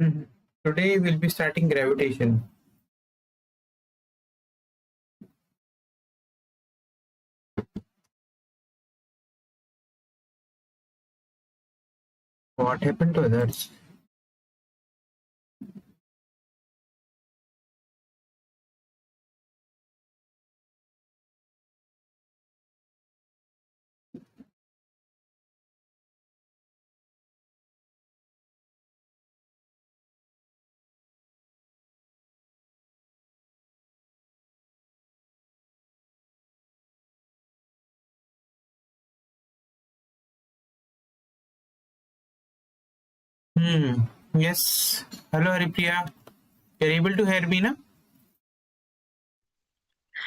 Mhm. Today we'll be starting gravitation. What happened to others? Hmm. Yes. Hello, Haripriya. You're able to hear me now?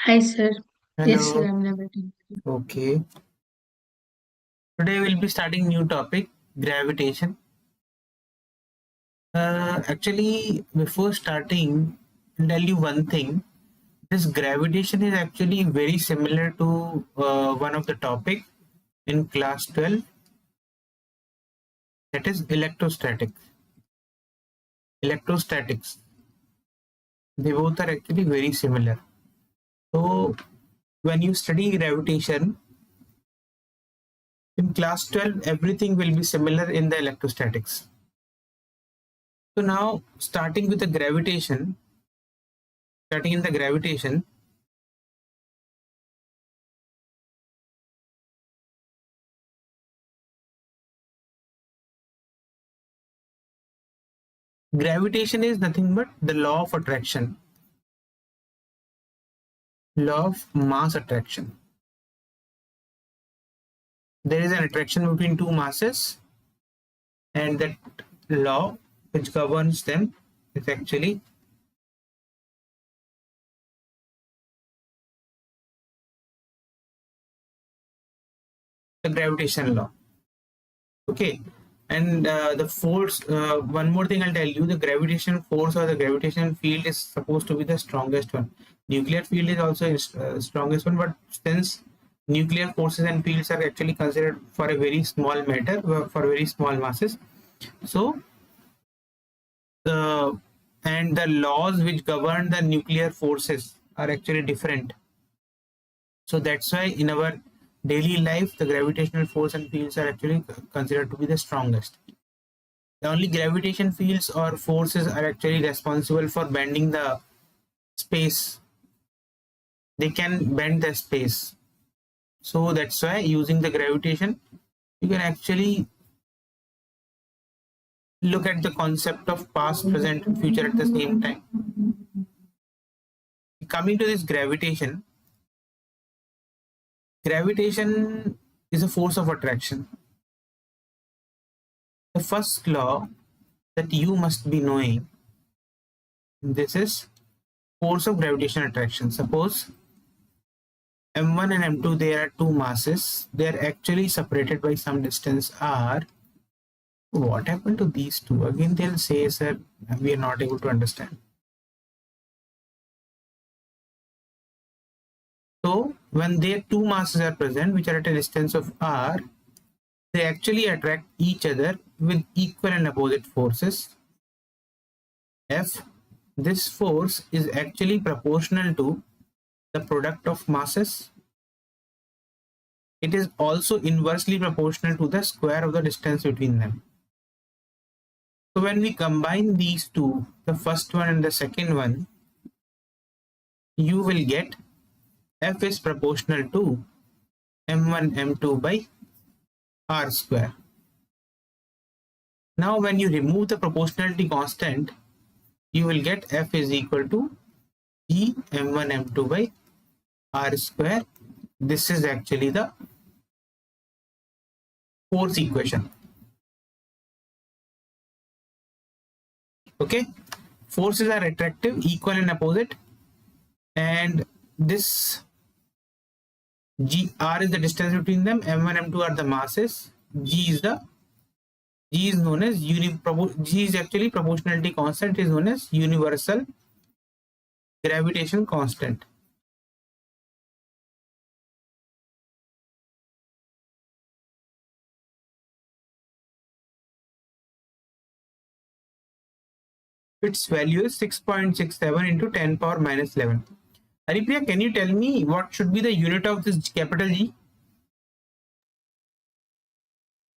Hi, sir. Yes, sir, Hello. I'm able to. Okay. Today we'll be starting new topic, gravitation. Actually, before starting, I'll tell you one thing. This gravitation is actually very similar to one of the topic in class 12, that is electrostatics. Electrostatics. They both are actually very similar. So when you study gravitation in class 12, everything will be similar in the electrostatics. So now starting in the gravitation, gravitation is nothing but the law of attraction, law of mass attraction. There is an attraction between two masses, and that law which governs them is actually the gravitation law. Okay. And the force, one more thing I'll tell you, the gravitation force or the gravitation field is supposed to be the strongest one. Nuclear field is also strongest one, but since nuclear forces and fields are actually considered for a very small matter, for very small masses, so the and the laws which govern the nuclear forces are actually different. So that's why in our daily life, the gravitational force and fields are actually considered to be the strongest. The only gravitation fields or forces are actually responsible for bending the space. They can bend the space. So that's why using the gravitation, you can actually look at the concept of past, present, and future at the same time. Coming to this gravitation, gravitation is a force of attraction. The first law that you must be knowing, this is force of gravitational attraction. Suppose M1 and M2, there are two masses. They are actually separated by some distance r. What happened to these two? Again, they'll say, sir, we are not able to understand. So when their two masses are present, which are at a distance of r, they actually attract each other with equal and opposite forces. F, this force is actually proportional to the product of masses. It is also inversely proportional to the square of the distance between them. So when we combine these two, the first one and the second one, you will get F is proportional to M1 M2 by R square. Now when you remove the proportionality constant, you will get F is equal to G M1 M2 by R square. This is actually the force equation. Okay, forces are attractive, equal and opposite, and this G R is the distance between them, M1 M2 are the masses, G is known as G is actually proportionality constant, is known as universal gravitation constant. its value is 6.67 into 10 power minus 11. Haripriya, can you tell me what should be the unit of this capital G?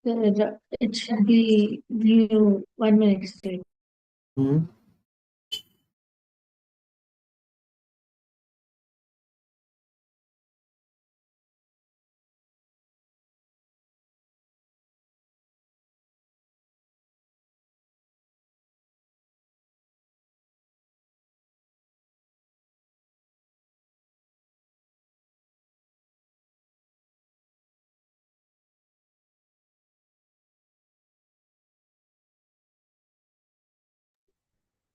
It should be view 1 minute straight. Hmm.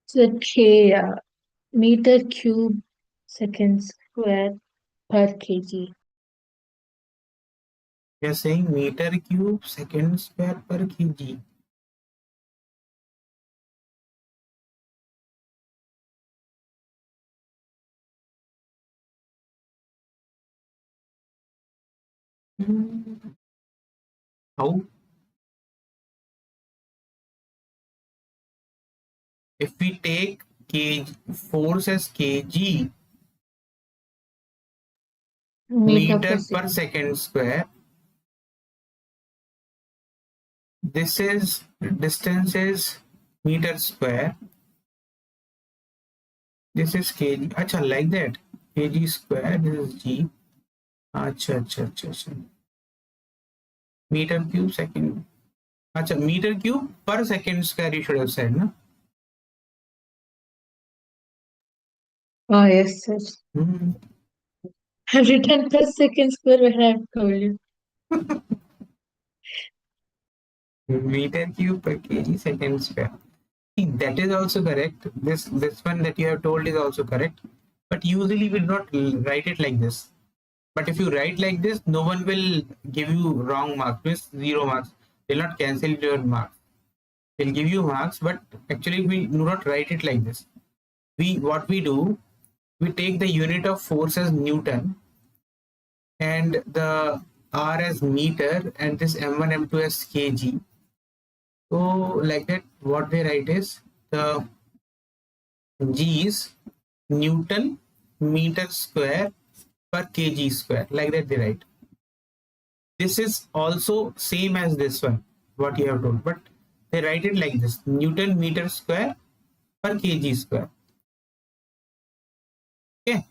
So K meter cube seconds square per kg. We are saying meter cube second square per kg. How? If we take force as kg, Meter per meter per second. second square, this is distance is meter square, this is kg. Acha, like that. Kg square, this is g. Acha. Meter cube second. Acha, meter cube per second square you should have said, no? Oh yes, sir. Hmm. I've written per second square when I've told you. Meter cube per kg second square. See, that is also correct. This one that you have told is also correct. But usually we do not write it like this. But if you write like this, no one will give you wrong marks, means 0 marks. They'll not cancel your marks. They'll give you marks, but actually we do not write it like this. What we do, we take the unit of force as Newton and the R as meter and this M1 M2 as kg. So like that, what they write is the G is Newton meter square per kg square. Like that they write. This is also same as this one, what you have told, but they write it like this: Newton meter square per kg square. Okay.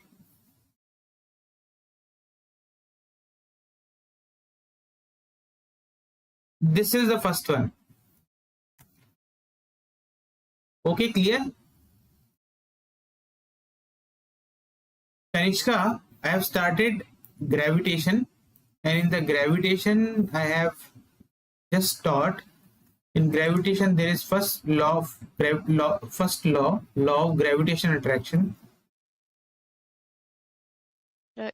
This is the first one. Okay, clear? Kanishka, I have started gravitation, and in the gravitation, I have just taught. In gravitation, there is first law of law of gravitation attraction.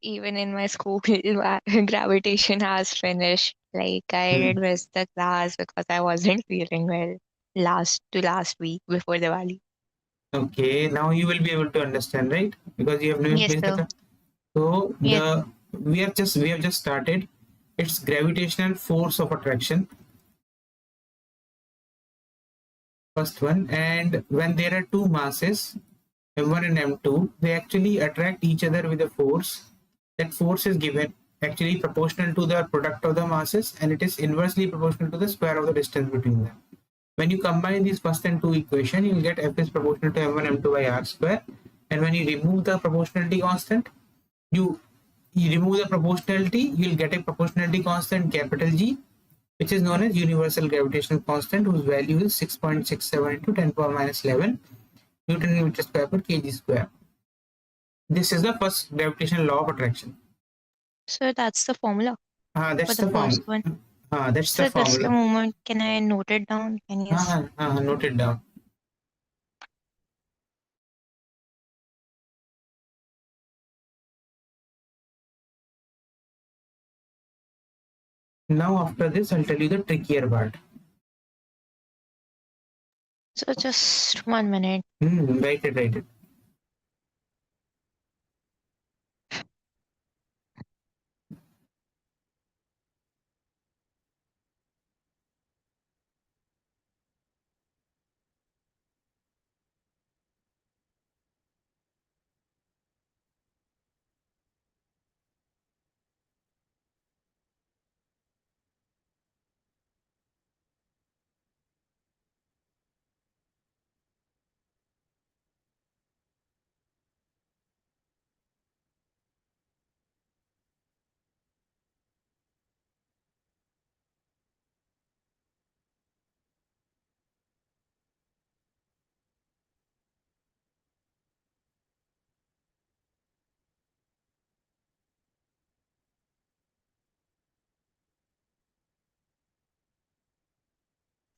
Even in my school, gravitation has finished. Like I Hmm. did miss the class because I wasn't feeling well last week before Diwali. Okay, now you will be able to understand, right? Because you have never Yes, missed the sir. class. So Yes. we have just started. It's gravitational force of attraction, first one. And when there are two masses, M1 and M2, they actually attract each other with a force. That force is given actually proportional to the product of the masses, and it is inversely proportional to the square of the distance between them. When you combine these first and two equation, you'll get F is proportional to M1 M2 by R square. And when you remove the proportionality constant, you you remove the proportionality, you'll get a proportionality constant capital G, which is known as universal gravitational constant, whose value is 6.67 into 10 power minus 11 Newton meter square per kg square. This is the first gravitational law of attraction. So that's the formula for That's the the first formula. one. That's the So just a formula. moment. Can I note it down? Can you just Note it down. Now after this, I'll tell you the trickier part. so just 1 minute. Write it.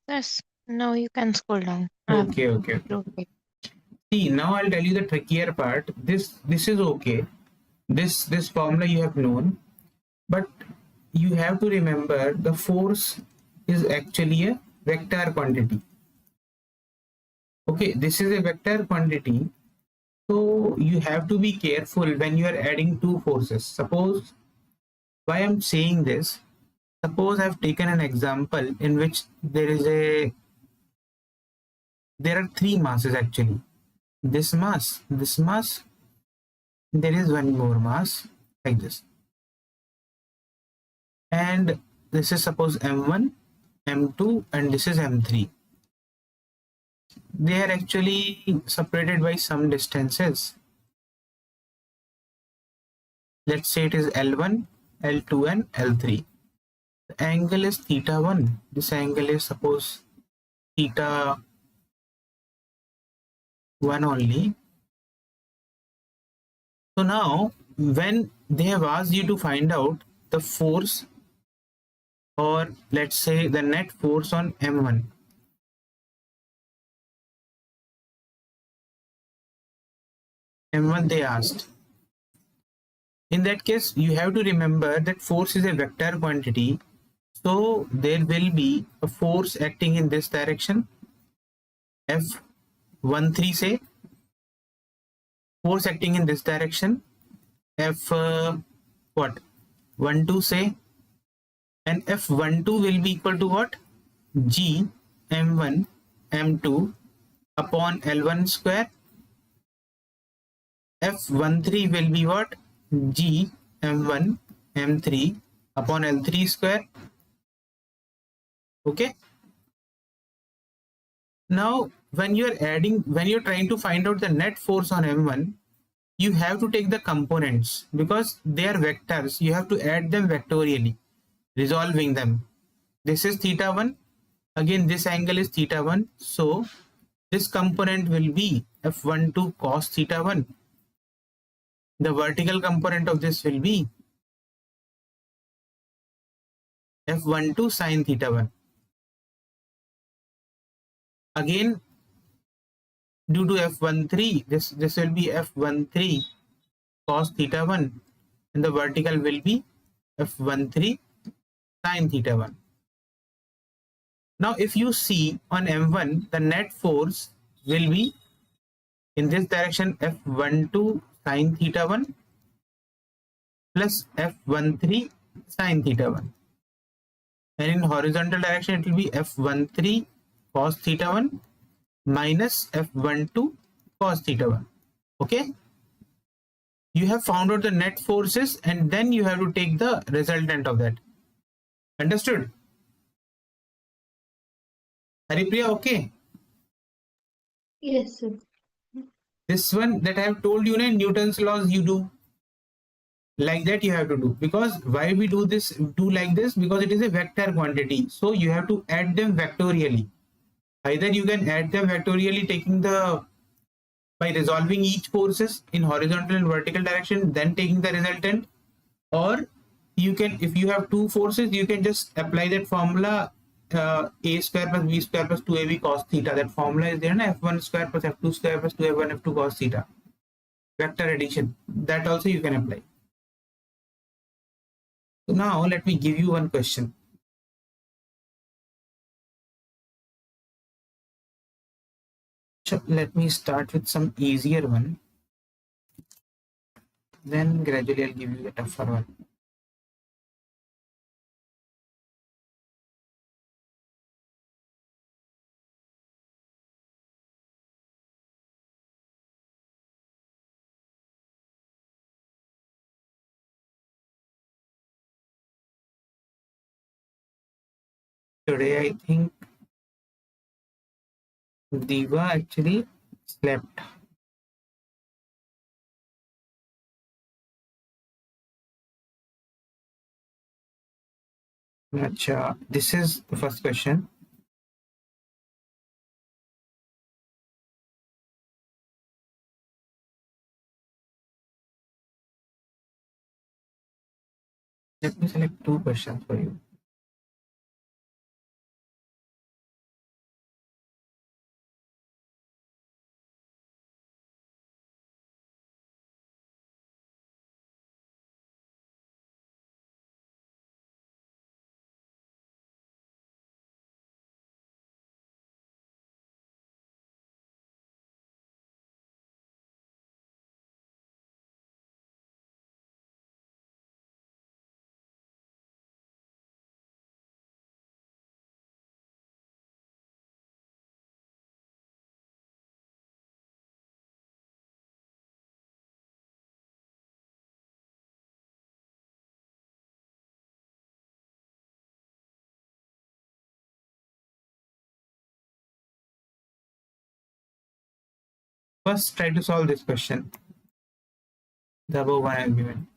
Yes. Now you can scroll down. Okay. Okay. See, now I'll tell you the trickier part. This is okay. This formula you have known, but you have to remember the force is actually a vector quantity. Okay, this is a vector quantity, so you have to be careful when you are adding two forces. Suppose, why I'm saying this, suppose I've taken an example in which there are three masses actually. This mass, there is one more mass like this, and this is suppose m1, m2, and this is m3. They are actually separated by some distances. Let's say it is L1, L2, and L3. The angle is theta 1. This angle is suppose theta 1 only. So now when they have asked you to find out the force, or let's say the net force on M1, they asked. In that case, you have to remember that force is a vector quantity. So there will be a force acting in this direction, F13 say, force acting in this direction, F what? 12 say, and F12 will be equal to what? G M1 M2 upon L1 square. F13 will be what? G M1 M3 upon L3 square. Okay. Now, when you're trying to find out the net force on M1, you have to take the components because they are vectors. You have to add them vectorially, resolving them. This is theta 1. Again, this angle is theta 1. So, this component will be F12 cos theta 1. The vertical component of this will be F12 sin theta 1. Again, due to F13, this will be F13 cos theta 1, and the vertical will be F13 sin theta 1. Now, if you see on M1, the net force will be in this direction F12 sin theta 1 plus F13 sin theta 1. And in horizontal direction, it will be F13 cos theta 1 minus F12 cos theta 1. Okay? You have found out the net forces and then you have to take the resultant of that. Understood? Haripriya, okay? Yes, sir. This one that I have told you, Newton's laws, you do like that. You have to do, because why we do like this, because it is a vector quantity, so you have to add them vectorially. Either you can add them vectorially by resolving each forces in horizontal and vertical direction, then taking the resultant, or you can, if you have two forces, you can just apply that formula, a square plus b square plus 2ab cos theta. That formula is there, f1 square plus f2 square plus 2f1 f2 cos theta, vector addition. That also you can apply. So now let me give you one question. So let me start with some easier one, then gradually I'll give you the tougher one. Today I think Diva actually slept. Acha, this is the first question. Let me select two questions for you. First, try to solve this question. The above one I have given.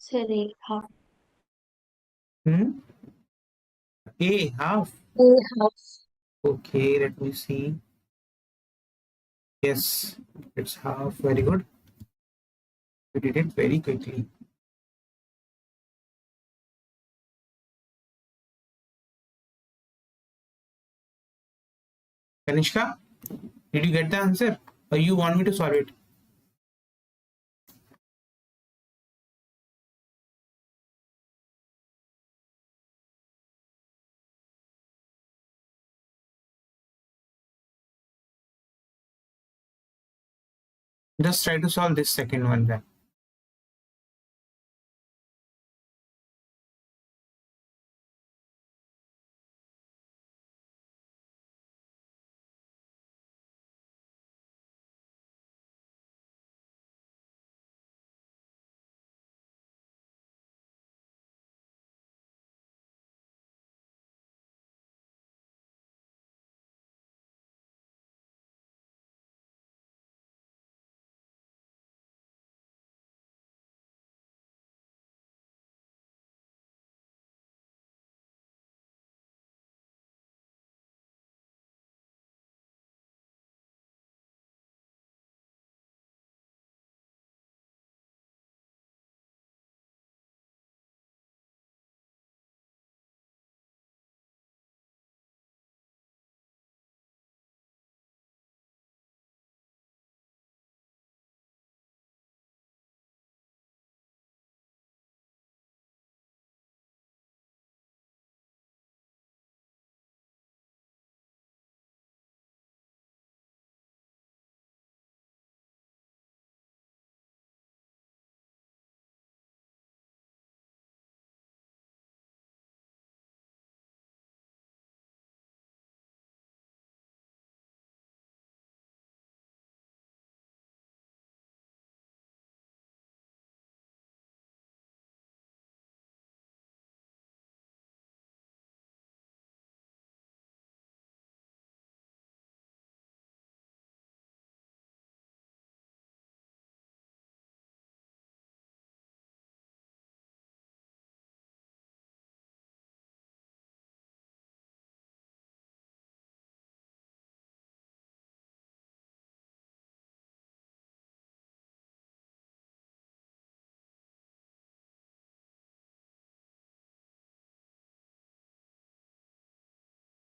Sorry, half. A half. Half. Okay, let me see. Yes, it's half. Very good. You did it very quickly. Kanishka, did you get the answer? Or you want me to solve it? Just try to solve this second one then.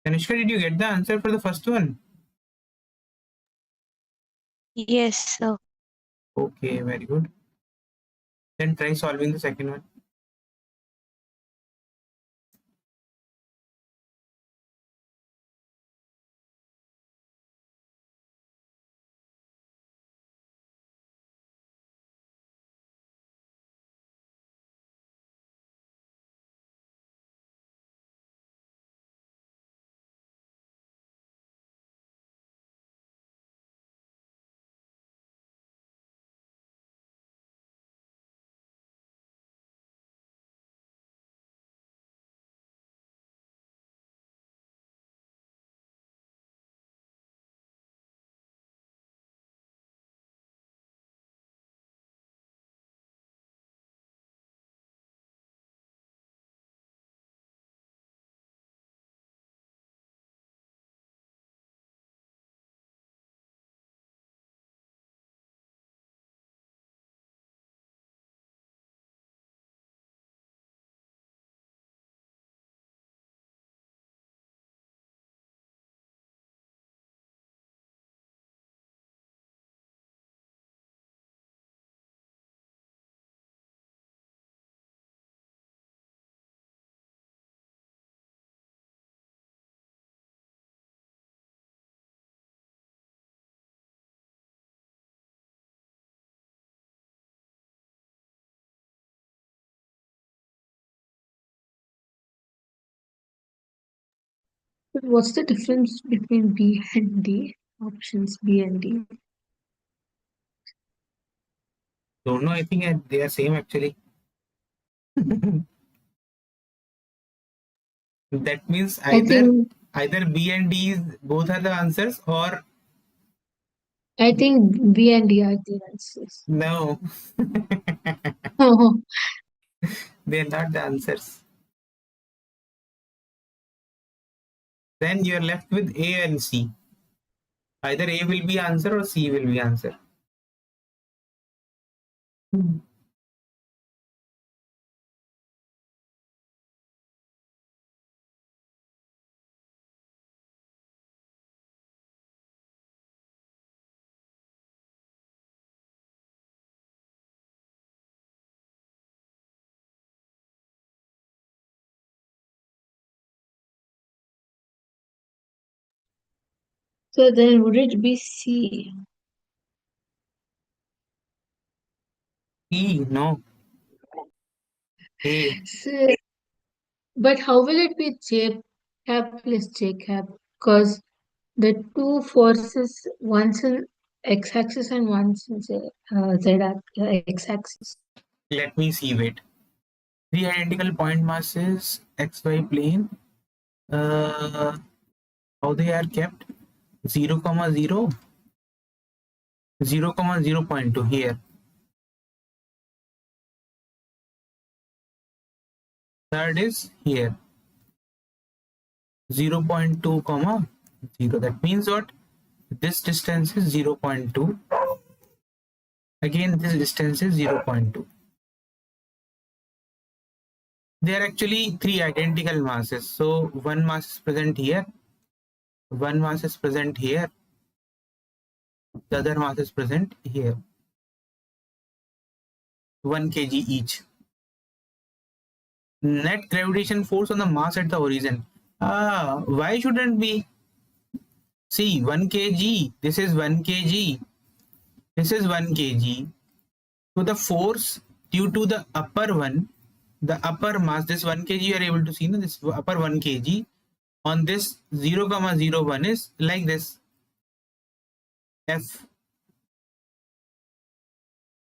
Kanishka, did you get the answer for the first one? Yes, sir. Okay, very good. Then try solving the second one. But what's the difference between B and D? Options B and D. Don't know. I think they are same actually. That means I either think B and D is both are the answers, or B and D are the answers. no, Oh, they're not the answers. Then you're left with A and C. Either A will be answer or C will be answer. so then would it be C? E, no. A. So, but how will it be J cap plus J cap? Because the two forces, one's in x-axis and one's in x-axis. Let me see. Wait. Three identical point masses, xy plane. How they are kept? 0, 0, 0, 0.2 here. Third is here. 0.2, 0. That means what? This distance is 0.2. Again, this distance is 0.2. They are actually three identical masses. So one mass is present here, one mass is present here, the other mass is present here. 1 kg each. Net gravitation force on the mass at the origin. Why shouldn't be? See, 1 kg, this is 1 kg, this is 1 kg. So the force due to the upper one, the upper mass, this 1 kg you are able to see, no? This upper 1 kg on this 0, 0, 1 is like this. F.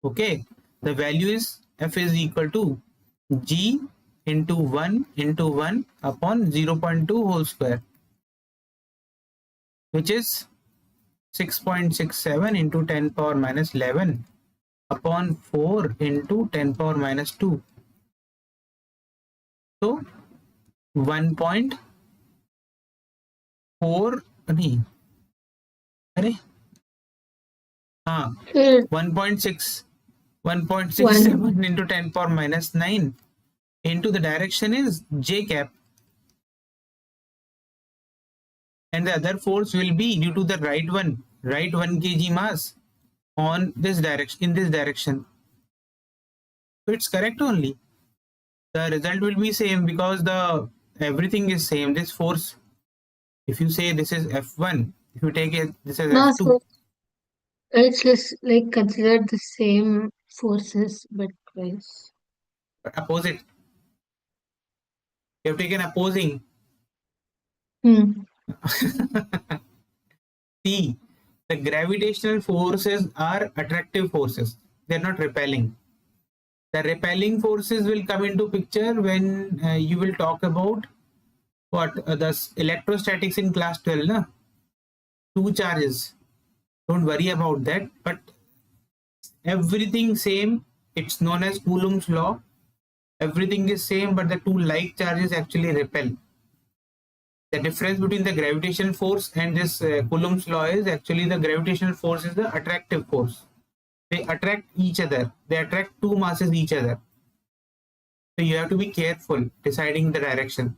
Okay, the value is F is equal to G into 1 upon 0.2 whole square, which is 6.67 into 10 power minus 11 upon 4 into 10 power minus 2. So 1.4, नहीं, अरे हाँ, So 1.6, one 1.67 into 10 power minus 9 into the direction is J cap. And the other force will be due to the right 1 kg mass on this direction, in this direction. So it's correct only. The result will be same because the everything is same. This force, if you say this is F1, if you take it, this is no, F2. so it's just like considered the same forces but twice. Opposite. You have taken opposing. See, the gravitational forces are attractive forces. They're not repelling. The repelling forces will come into picture when you will talk about what the electrostatics in class 12, na? Two charges. Don't worry about that. But everything same. It's known as Coulomb's law. Everything is same, but the two like charges actually repel. The difference between the gravitational force and this Coulomb's law is actually the gravitational force is the attractive force. They attract each other. They attract two masses each other. So you have to be careful deciding the direction.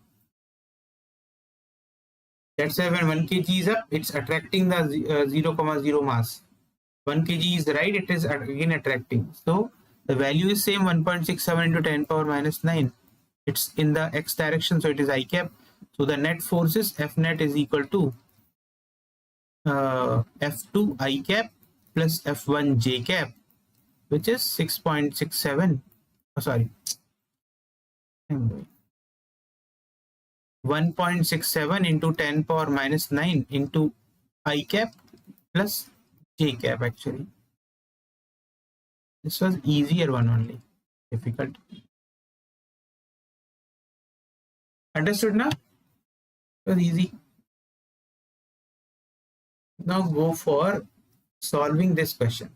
That's why when 1 kg is up, it's attracting the 0, 0 mass. 1 kg is right, it is again attracting. So the value is same, 1.67 into 10 power minus 9. It's in the x direction, so it is I cap. So the net force is F net is equal to F2 I cap plus F1 J cap, which is 6.67. Oh, sorry. 1.67 into 10 power minus 9 into I cap plus j cap. Actually, this was easier one only. Difficult. Understood now? It was easy. Now go for solving this question.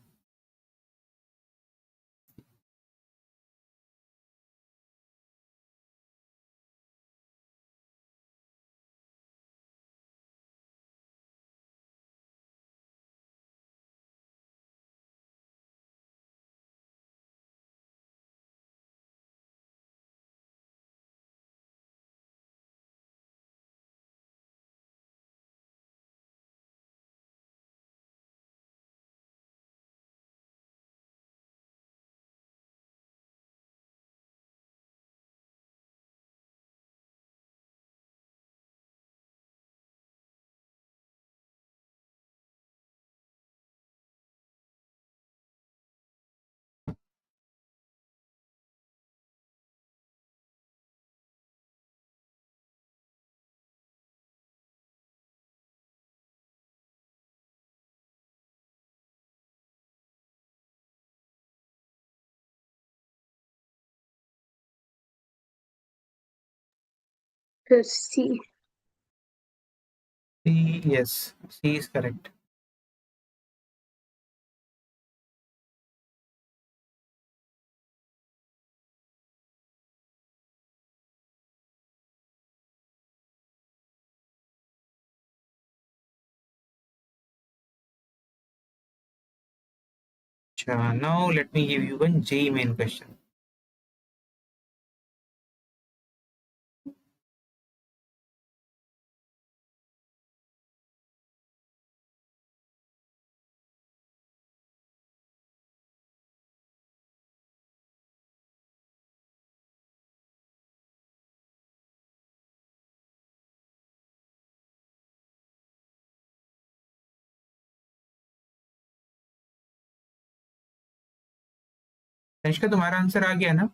C. C, yes, C is correct. Now let me give you one J main question. Tanishka, तुम्हारा answer आ गया ना?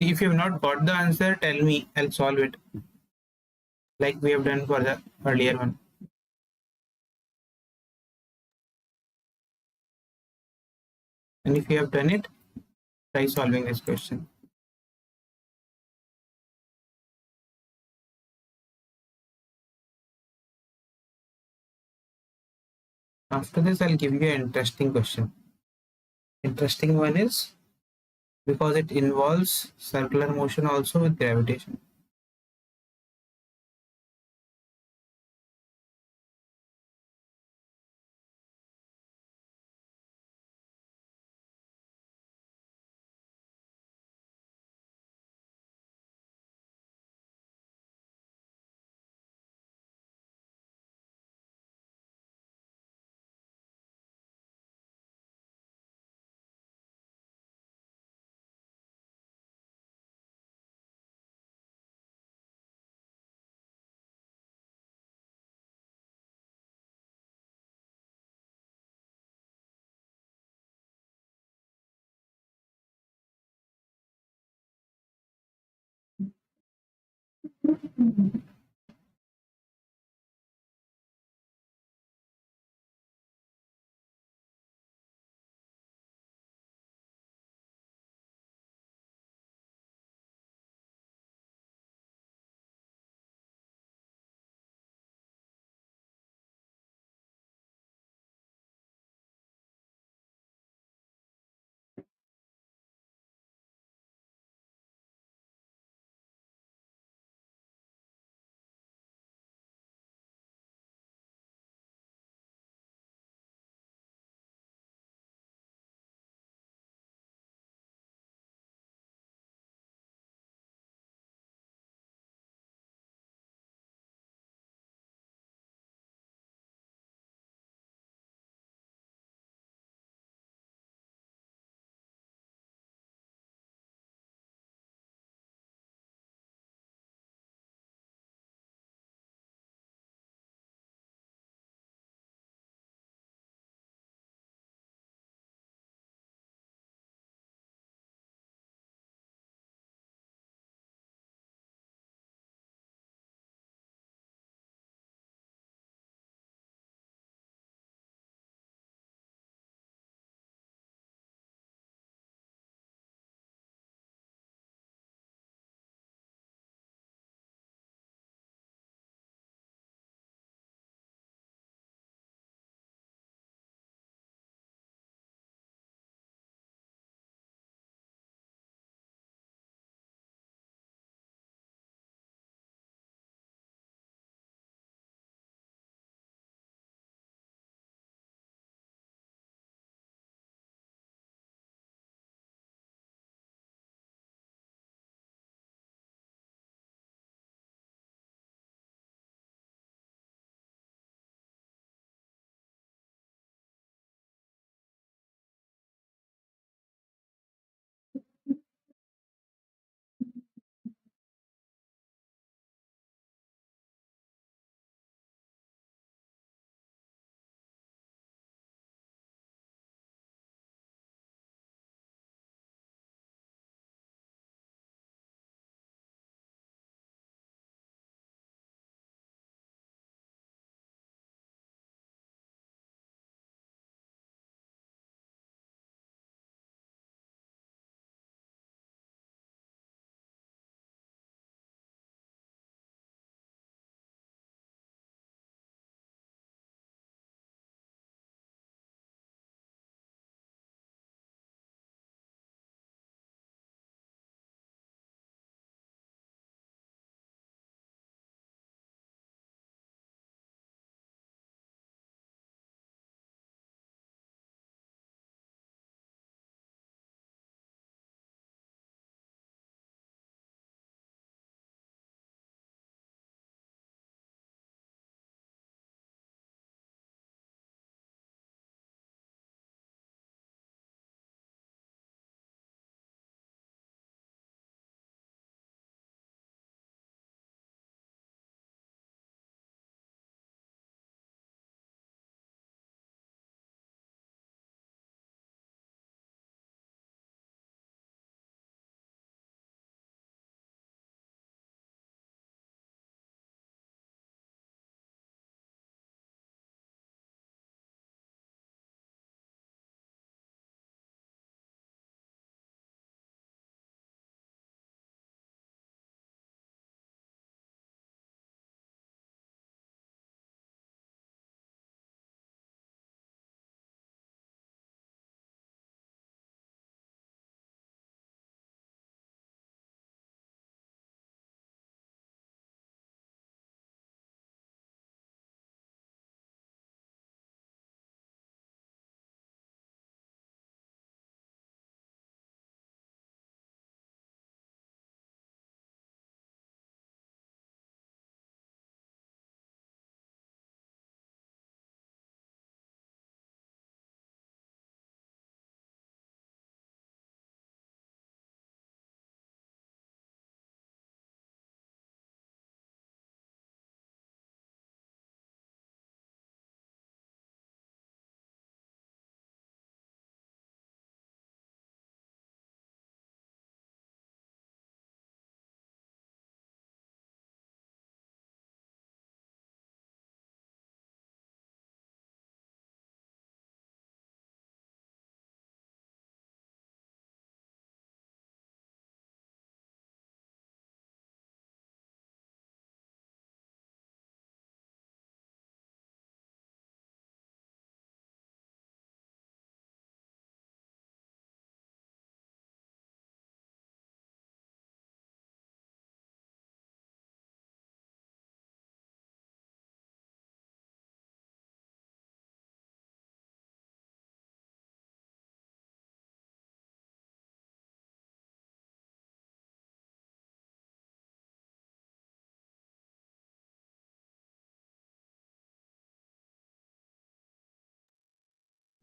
If you have not got the answer, tell me. I'll solve it like we have done for the earlier one. And if you have done it, try solving this question. After this, I'll give you an interesting question. Interesting one is because it involves circular motion also with gravitation.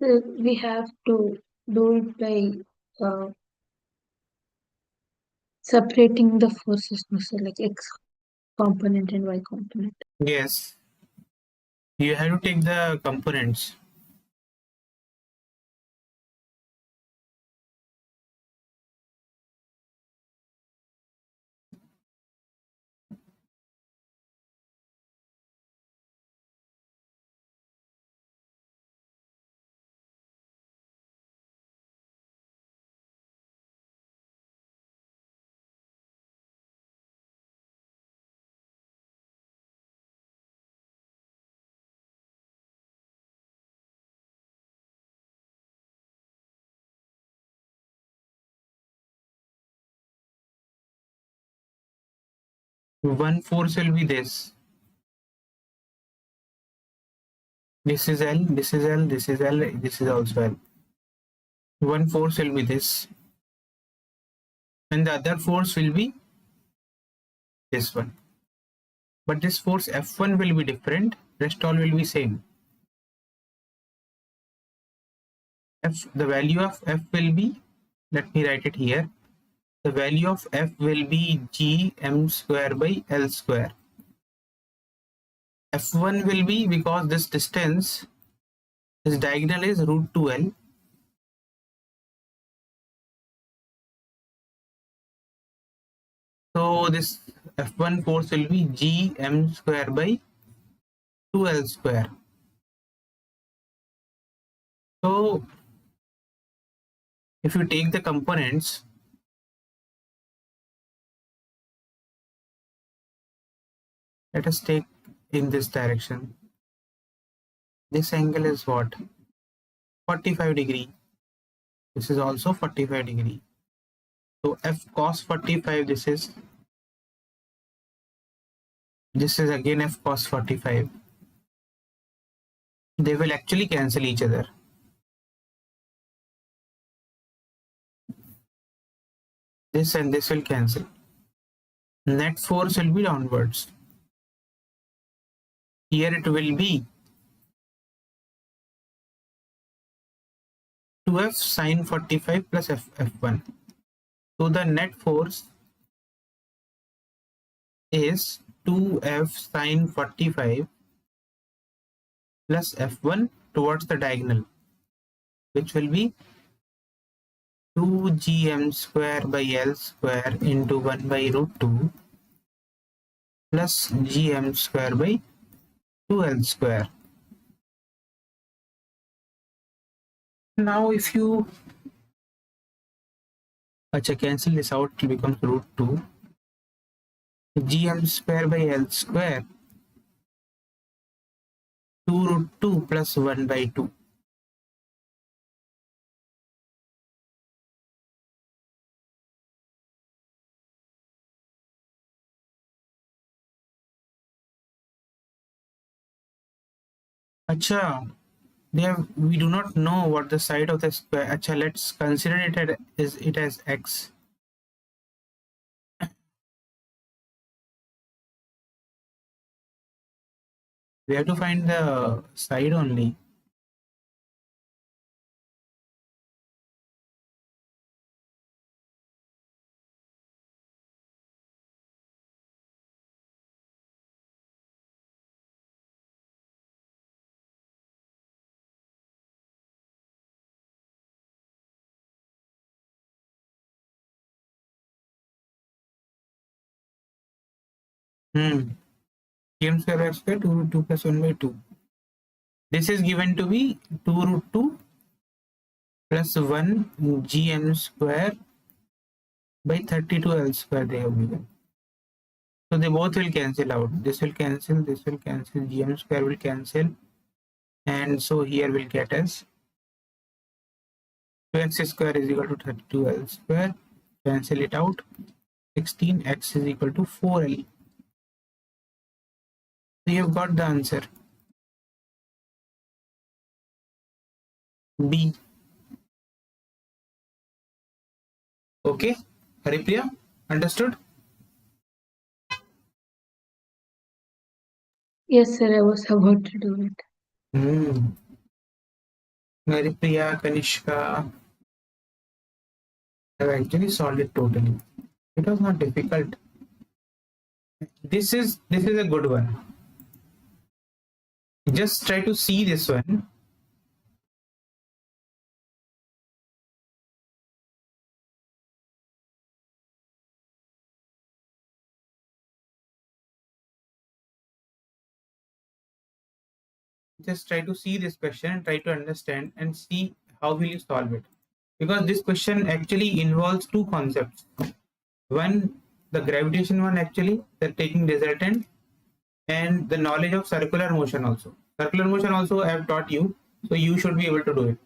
So we have to do it by separating the forces, so like X component and Y component. Yes, you have to take the components. One force will be this. This is L, this is L, this is L, this is also L. One force will be this. And the other force will be this one. But this force F1 will be different, rest all will be same. The value of F will be, let me write it here. The value of F will be gm square by L square. F1 will be, because this distance, this diagonal is root 2L. So this F1 force will be gm square by 2L square. So if you take the components, let us take in this direction. This angle is what? 45 degree. This is also 45 degree. So F cos 45, this is again F cos 45. They will actually cancel each other. This and this will cancel. Net force will be downwards. Here it will be 2F sine 45 plus F1. So the net force is 2F sine 45 plus F1 towards the diagonal, which will be 2gm square by L square into 1 by root 2 plus gm square by 2L square. Now if you cancel this out, it becomes root 2 gm square by L square 2 root 2 plus 1 by 2. Acha, we do not know what the side of the square. Acha, let's consider it as x. We have to find the side only. Gm square by square 2 root 2 plus 1 by 2. This is given to be 2 root 2 plus 1 gm square by 32 L square they have given. So they both will cancel out. This will cancel, gm square will cancel. And so here we'll get as 2x square is equal to 32L square. Cancel it out. 16x is equal to 4L. So you have got the answer. B. Okay, Haripriya, understood? Yes, sir, I was about to do it. Maripriya, Kanishka have actually solved it totally. It was not difficult. This is a good one. Just try to see this one. Just try to see this question and try to understand and see how will you solve it. Because this question actually involves two concepts. One, the gravitation one actually, the taking resultant, and the knowledge of circular motion also. Circular motion also I have taught you, so you should be able to do it.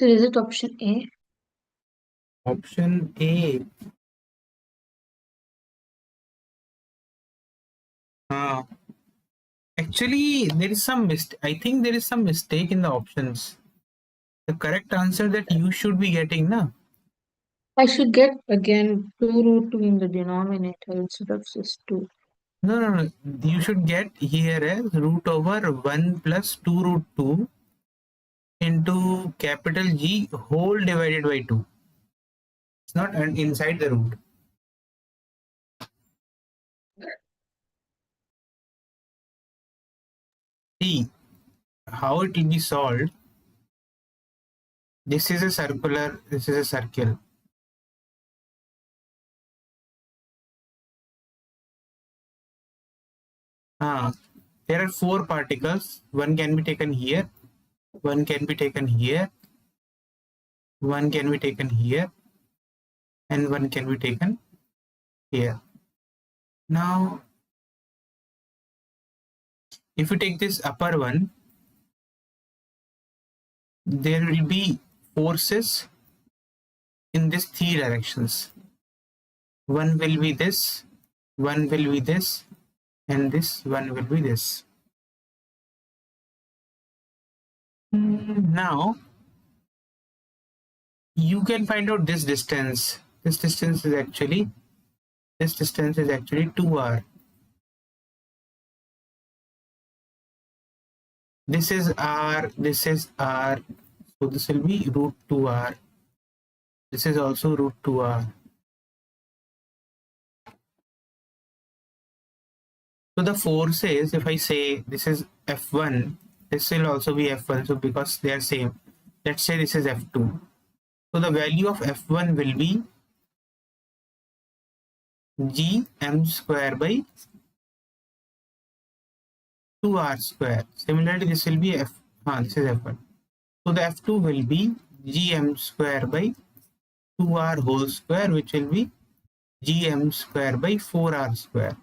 So is it option A? Option A. Actually, there is some I think there is some mistake in the options. The correct answer that you should be getting, na? I should get again 2 root 2 in the denominator instead of just 2. No, no, no. You should get here as root over 1 plus 2 root 2 into capital G whole divided by 2. It's not inside the root. See how it will be solved. This is a circular, this is a circle. There are 4 particles. One can be taken here, one can be taken here, one can be taken here, and one can be taken here. Now, if you take this upper one, there will be forces in these 3 directions. One will be this, one will be this, and this one will be this. Now, you can find out this distance. This distance is actually 2r. This is r, this is r. So this will be root 2r. This is also root 2r. So the forces, if I say this is F1, this will also be F1. So because they are same, let's say this is F2. So the value of F1 will be gm square by 2r square. Similarly, this will be this is F1. So the F2 will be gm square by 2r whole square, which will be gm square by 4r square.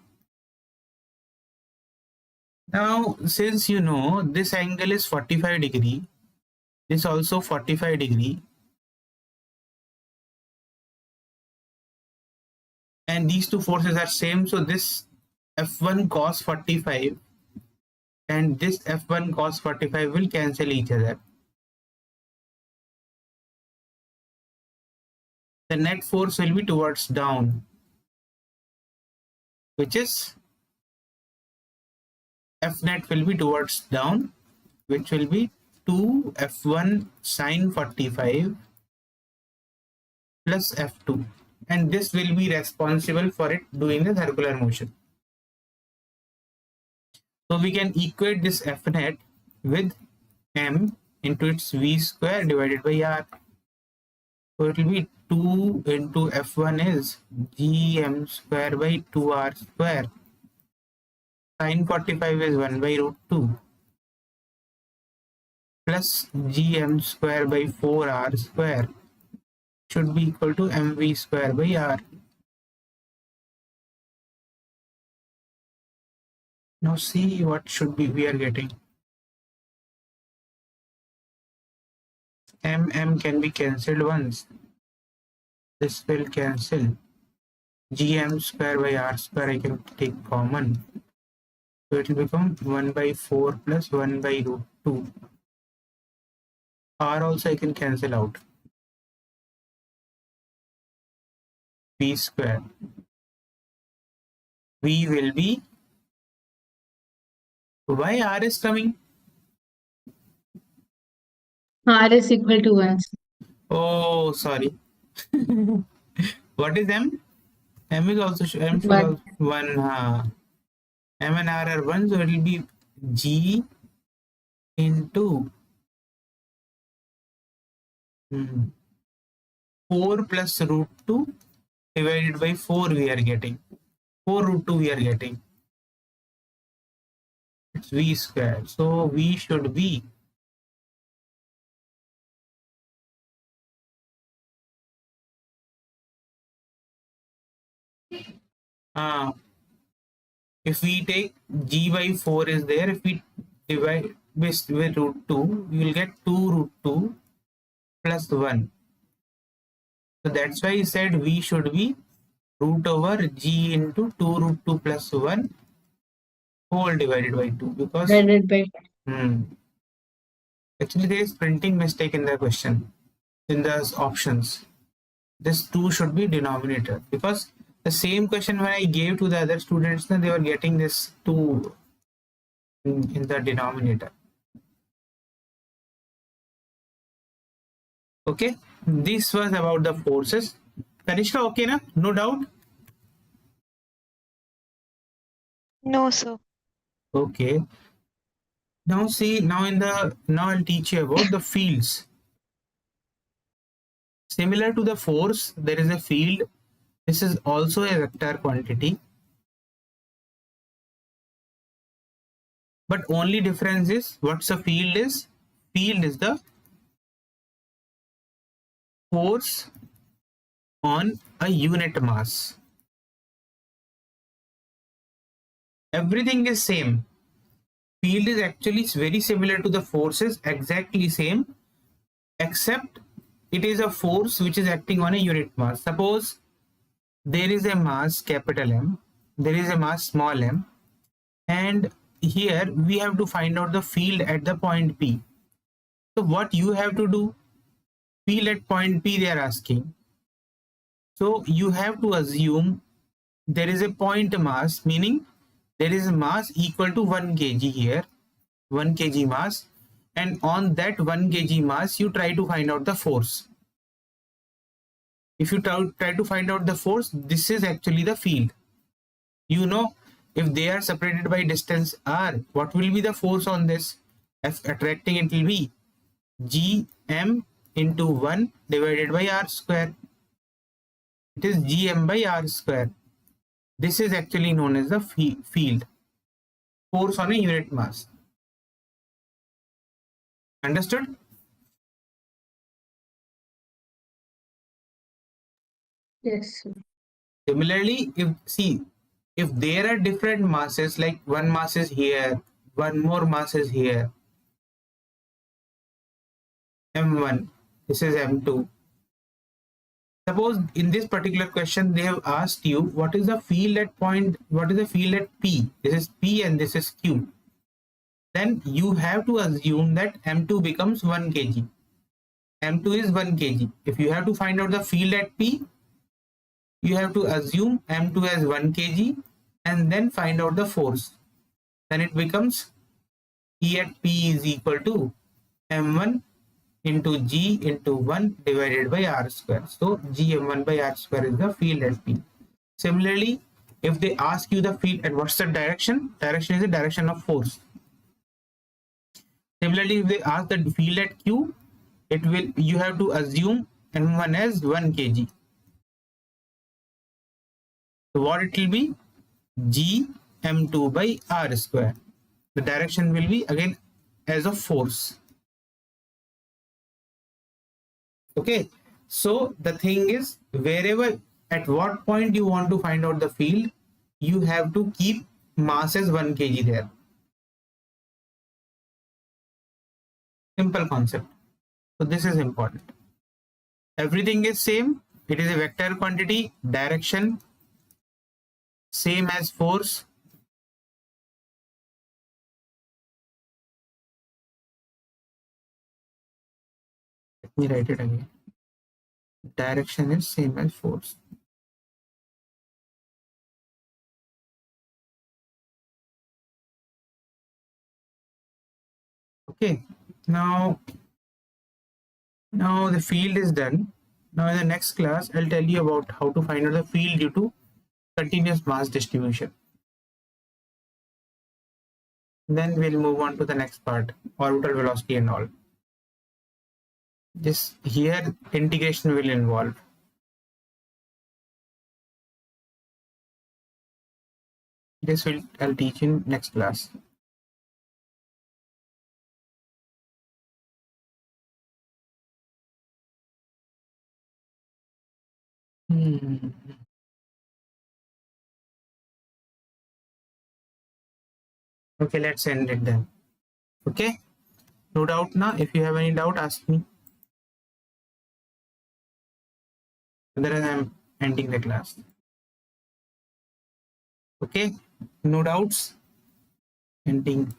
Now, since you know this angle is 45 degree, this also 45 degree, and these two forces are same, so this F1 cos 45 and this F1 cos 45 will cancel each other. The net force will be towards down, which is F net will be towards down, which will be 2 F1 sine 45 plus F2, and this will be responsible for it doing the circular motion. So we can equate this F net with m into its v square divided by r. So it will be 2 into F1 is gm square by 2r square. Sine 45 is 1 by root 2 plus gm square by 4r square should be equal to mv square by r. Now see what should be we are getting. M can be cancelled once. This will cancel. Gm square by r square I can take common. So it will become 1 by 4 plus 1 by root 2. R also I can cancel out. V square. V will be, why R is coming? R is equal to 1. Oh, sorry. What is M? M is also M should But also 1. M and R are 1, so it will be G into 4 plus root 2 divided by 4 we are getting. 4 root 2 we are getting. It's V square. So V should be if we take G by 4 is there, if we divide with root 2, we will get 2 root 2 plus 1. So that's why he said V should be root over G into 2 root 2 plus 1 whole divided by 2, because Divided by actually there is printing mistake in the question, in the options. This 2 should be denominator, because the same question when I gave to the other students, then they were getting this 2 in the denominator. Okay, this was about the forces. Kanishka, okay na? No doubt? No, sir. Okay. Now see, now I'll teach you about the fields. Similar to the force, there is a field. This is also a vector quantity. But only difference is, what's a field is? Field is the force on a unit mass. Everything is same. Field is actually very similar to the forces, exactly same, except it is a force which is acting on a unit mass. Suppose there is a mass capital M, there is a mass small m, and here we have to find out the field at the point P. So what you have to do, field at point P they are asking. So you have to assume there is a point mass, meaning there is a mass equal to 1 kg here, 1 kg mass, and on that 1 kg mass you try to find out the force. If you try to find out the force, this is actually the field. You know, if they are separated by distance r, what will be the force on this? If attracting, it will be gm into 1 divided by r square. It is gm by r square. This is actually known as the field, force on a unit mass. Understood? yes. Similarly, if there are different masses, like one mass is here, one more mass is here, m1, this is m2. Suppose in this particular question they have asked you what is the field at point, what is the field at P? This is P and this is Q. Then you have to assume that m2 becomes 1 kg. m2 is 1 kg. If you have to find out the field at P, you have to assume m2 as 1 kg and then find out the force. Then it becomes E at P is equal to m1 into G into 1 divided by r square. So gm1 by r square is the field at P. Similarly, if they ask you the field at what's the direction, direction is the direction of force. Similarly, if they ask the field at Q, you have to assume m1 as 1 kg. So what it will be? G m2 by r square. The direction will be again as a force. Okay, so the thing is, wherever at what point you want to find out the field, you have to keep mass as 1 kg there. Simple concept. So this is important. Everything is same. It is a vector quantity, direction same as force. Let me write it again. Direction is same as force. Okay, now the field is done. Now in the next class, I'll tell you about how to find out the field due to continuous mass distribution. Then we'll move on to the next part, orbital velocity and all. This here integration will involve. This will I'll teach in next class. Okay, let's end it then. Okay, no doubt now. If you have any doubt, ask me. Otherwise, I'm ending the class. Okay, no doubts. Ending.